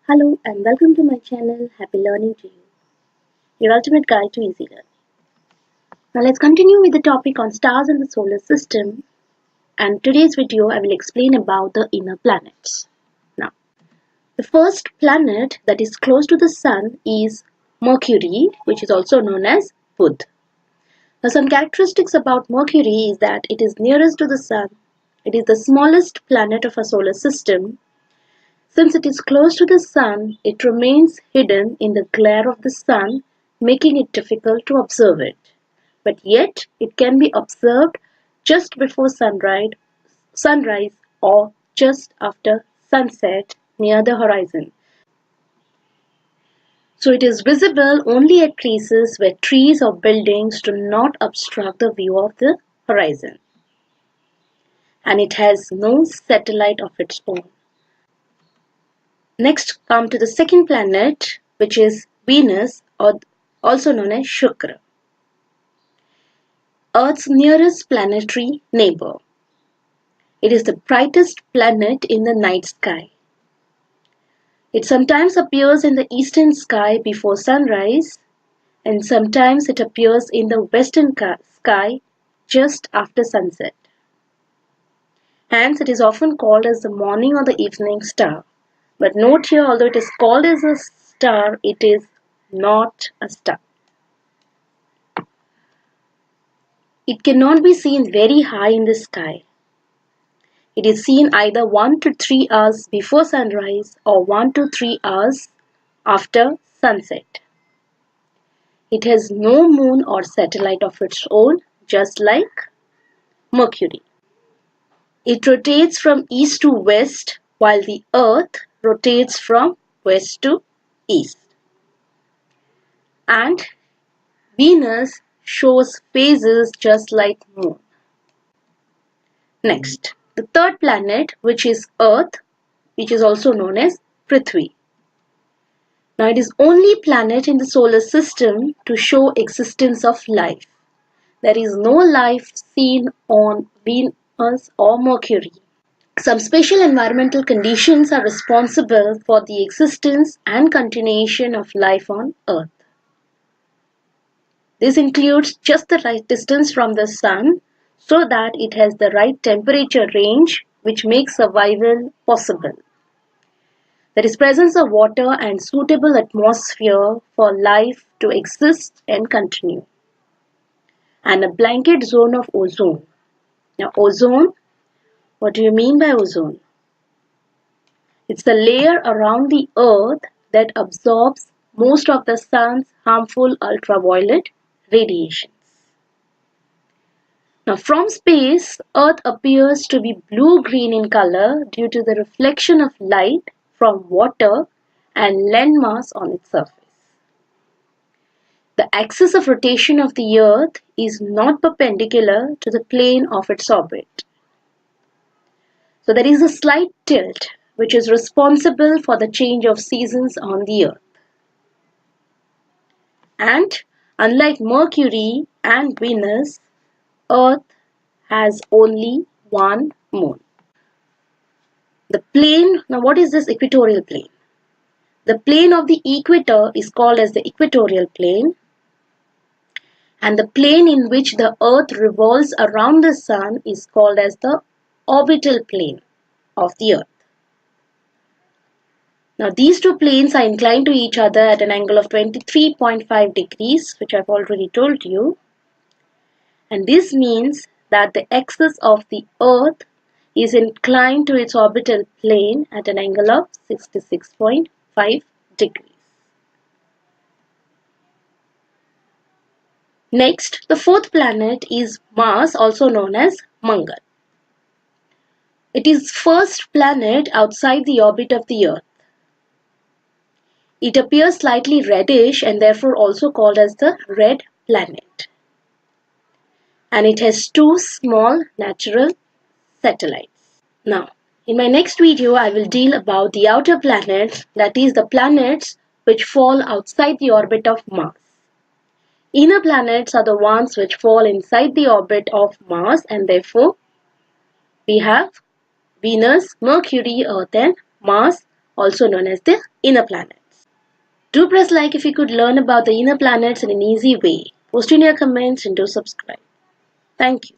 Hello and welcome to my channel. Happy learning to you, your ultimate guide to easy learning. Now let's continue with the topic on stars in the solar system, and today's video I will explain about the inner planets. Now, the first planet that is close to the sun is Mercury, which is also known as Buddh. Now some characteristics about Mercury is that it is nearest to the sun, it is the smallest planet of our solar system. Since it is close to the sun, it remains hidden in the glare of the sun, making it difficult to observe it. But yet, it can be observed just before sunrise or just after sunset near the horizon. So it is visible only at places where trees or buildings do not obstruct the view of the horizon. And it has no satellite of its own. Next, come to the second planet, which is Venus, or also known as Shukra, Earth's nearest planetary neighbor. It is the brightest planet in the night sky. It sometimes appears in the eastern sky before sunrise, and sometimes it appears in the western sky just after sunset. Hence, it is often called as the morning or the evening star. But note here, although it is called as a star, it is not a star. It cannot be seen very high in the sky. It is seen either 1 to 3 hours before sunrise or 1 to 3 hours after sunset. It has no moon or satellite of its own, just like Mercury. It rotates from east to west, while the Earth rotates from west to east. And Venus shows phases just like Moon. Next, the third planet, which is Earth, which is also known as Prithvi. Now it is only planet in the solar system to show existence of life. There is no life seen on Venus or Mercury. Some special environmental conditions are responsible for the existence and continuation of life on Earth. This includes just the right distance from the sun so that it has the right temperature range which makes survival possible. There is presence of water and suitable atmosphere for life to exist and continue. And a blanket zone of ozone. Now ozone, what do you mean by ozone? It's the layer around the earth that absorbs most of the sun's harmful ultraviolet radiations. Now from space, Earth appears to be blue-green in color due to the reflection of light from water and landmass on its surface. The axis of rotation of the Earth is not perpendicular to the plane of its orbit. So there is a slight tilt which is responsible for the change of seasons on the Earth. And unlike Mercury and Venus, Earth has only one moon. The plane, now what is this equatorial plane? The plane of the equator is called as the equatorial plane, and the plane in which the Earth revolves around the sun is called as the orbital plane of the Earth. Now these two planes are inclined to each other at an angle of 23.5 degrees, which I've already told you. And this means that the axis of the Earth is inclined to its orbital plane at an angle of 66.5 degrees. Next, the fourth planet is Mars, also known as Mangal. It is first planet outside the orbit of the Earth. It appears slightly reddish and therefore also called as the red planet. And it has two small natural satellites. Now, in my next video, I will deal about the outer planets, that is the planets which fall outside the orbit of Mars. Inner planets are the ones which fall inside the orbit of Mars, and therefore we have Venus, Mercury, Earth and Mars, also known as the inner planets. Do press like if you could learn about the inner planets in an easy way. Post in your comments and do subscribe. Thank you.